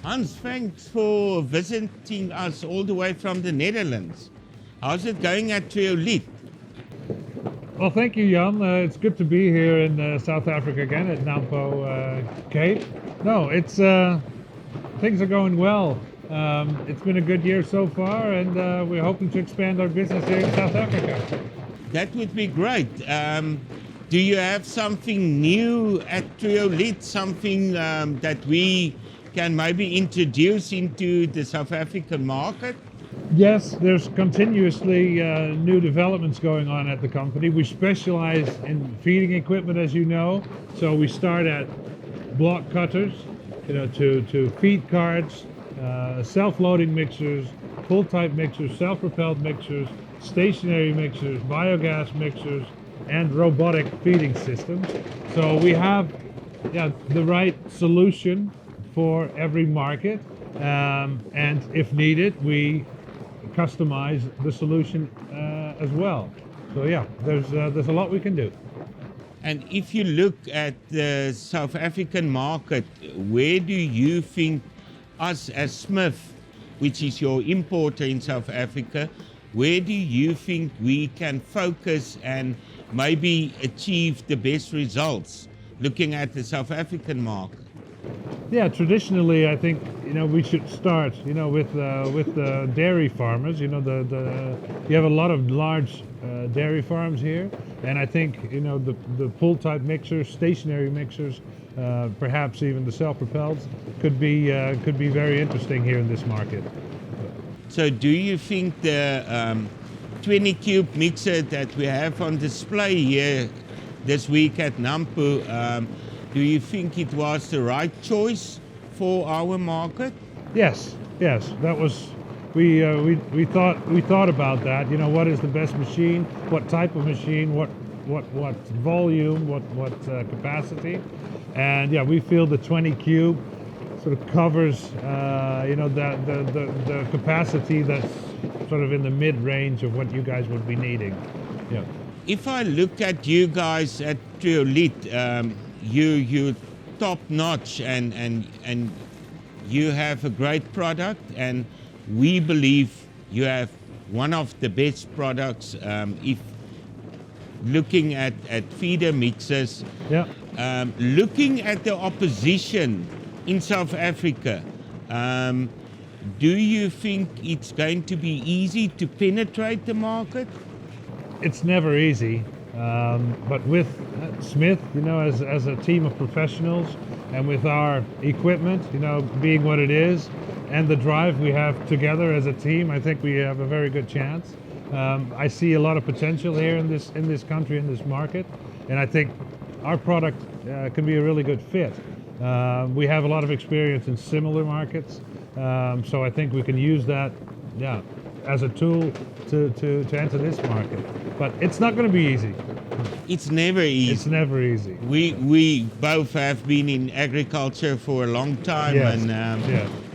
Hans, thanks for visiting us all the way from the Netherlands. How's it going at Trioliet? Well, thank you, Jan. It's good to be here in South Africa again at Nampo Cape. No, it's things are going well. It's been a good year so far, and we're hoping to expand our business here in South Africa. That would be great. Do you have something new at Trioliet, something that we can maybe introduce into the South African market? Yes, there's continuously new developments going on at the company. We specialize in feeding equipment, as you know. So we start at block cutters, to feed carts, self-loading mixers, pull-type mixers, self-propelled mixers, stationary mixers, biogas mixers, and robotic feeding systems. So we have the right solution for every market, and if needed, we customize the solution as well. So there's a lot we can do. And if you look at the South African market, where do you think us as Smith, which is your importer in South Africa, where do you think we can focus and maybe achieve the best results looking at the South African market? Yeah, traditionally, I think we should start with the dairy farmers. You have a lot of large dairy farms here, and I think the pull type mixers, stationary mixers, perhaps even the self-propelled could be very interesting here in this market. So, do you think the 20 cube mixer that we have on display here this week at Nampo, do you think it was the right choice for our market? Yes, that was. We thought about that. What is the best machine? What type of machine? What volume? What capacity? And we feel the 20 cube sort of covers the capacity that's sort of in the mid-range of what you guys would be needing. Yeah. If I look at you guys at Trioliet, you top notch and you have a great product, and we believe you have one of the best products if looking at feeder mixers. Yeah. Looking at the opposition in South Africa, do you think it's going to be easy to penetrate the market? It's never easy. But with Smith, as a team of professionals, and with our equipment, being what it is, and the drive we have together as a team, I think we have a very good chance. I see a lot of potential here in this country, in this market, and I think our product can be a really good fit. We have a lot of experience in similar markets, so I think we can use that, as a tool to enter this market. But it's not going to be easy. It's never easy. It's never easy. We both have been in agriculture for a long time, yes. and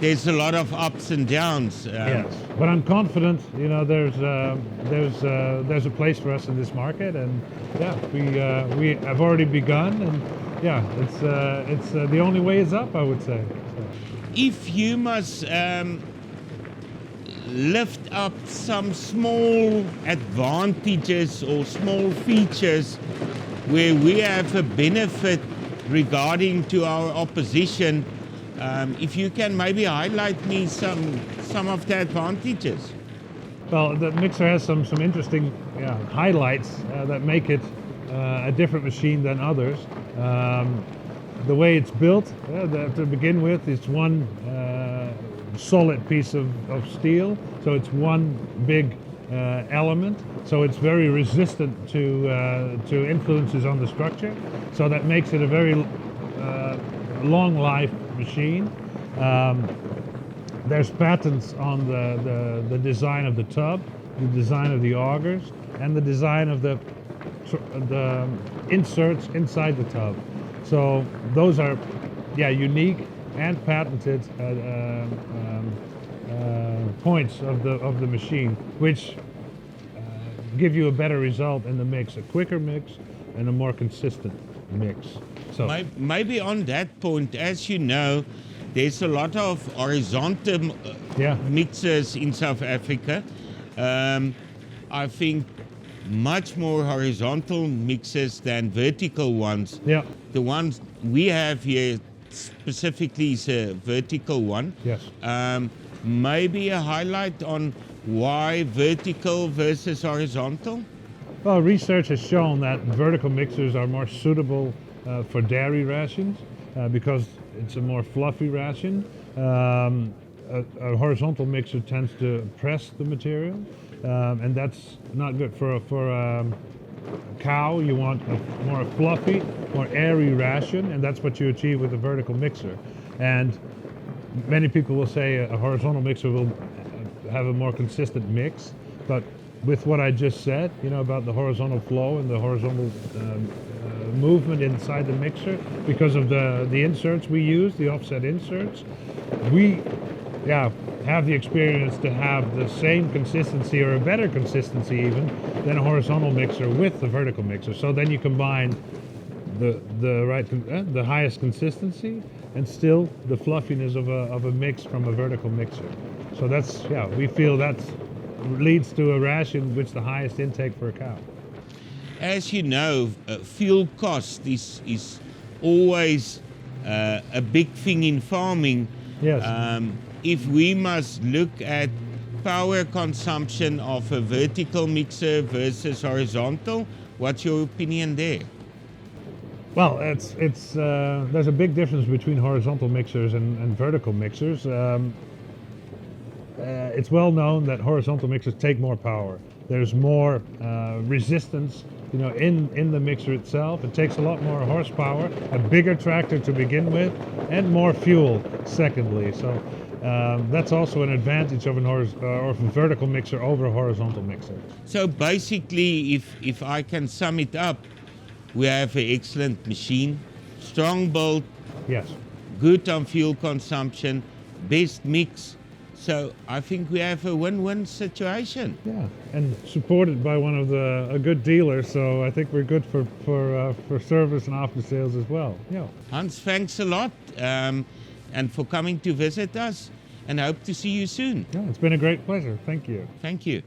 there's a lot of ups and downs. Yes, but I'm confident. There's a place for us in this market, and we have already begun, and it's the only way is up, I would say. So. If you must lift up some small advantages or small features where we have a benefit regarding to our opposition, if you can maybe highlight me some of the advantages. Well, the mixer has some interesting highlights that make it a different machine than others. The way it's built, to begin with, it's one solid piece of steel, so it's one big element, so it's very resistant to influences on the structure, so that makes it a very long life machine. There's patents on the design of the tub, the design of the augers, and the design of the inserts inside the tub. So those are unique and patented points of the machine, which give you a better result in the mix, a quicker mix and a more consistent mix. So maybe on that point, as you know, there's a lot of horizontal Yeah. mixers in South Africa. I think much more horizontal mixers than vertical ones. Yeah. The ones we have here specifically is a vertical one. Yes. Maybe a highlight on why vertical versus horizontal? Well, research has shown that vertical mixers are more suitable for dairy rations because it's a more fluffy ration. A horizontal mixer tends to press the material, and that's not good for a cow. You want a more fluffy, more airy ration, and that's what you achieve with a vertical mixer. And many people will say a horizontal mixer will have a more consistent mix, but with what I just said, about the horizontal flow and the horizontal movement inside the mixer, because of the inserts we use, the offset inserts, we have the experience to have the same consistency or a better consistency even than a horizontal mixer with the vertical mixer. So then you combine the highest consistency and still the fluffiness of a mix from a vertical mixer. So we feel that leads to a ration with the highest intake for a cow. As you know, fuel cost is always a big thing in farming. Yes. If we must look at power consumption of a vertical mixer versus horizontal, what's your opinion there? Well, there's a big difference between horizontal mixers and vertical mixers. It's well known that horizontal mixers take more power. There's more resistance, in the mixer itself. It takes a lot more horsepower, a bigger tractor to begin with, and more fuel. Secondly, so that's also an advantage of a vertical mixer over a horizontal mixer. So basically, if I can sum it up, we have an excellent machine, strong build, Yes. good on fuel consumption, best mix. So I think we have a win-win situation. Yeah, and supported by a good dealer. So I think we're good for service and after sales as well. Yeah. Hans, thanks a lot, and for coming to visit us, and hope to see you soon. Yeah, it's been a great pleasure. Thank you. Thank you.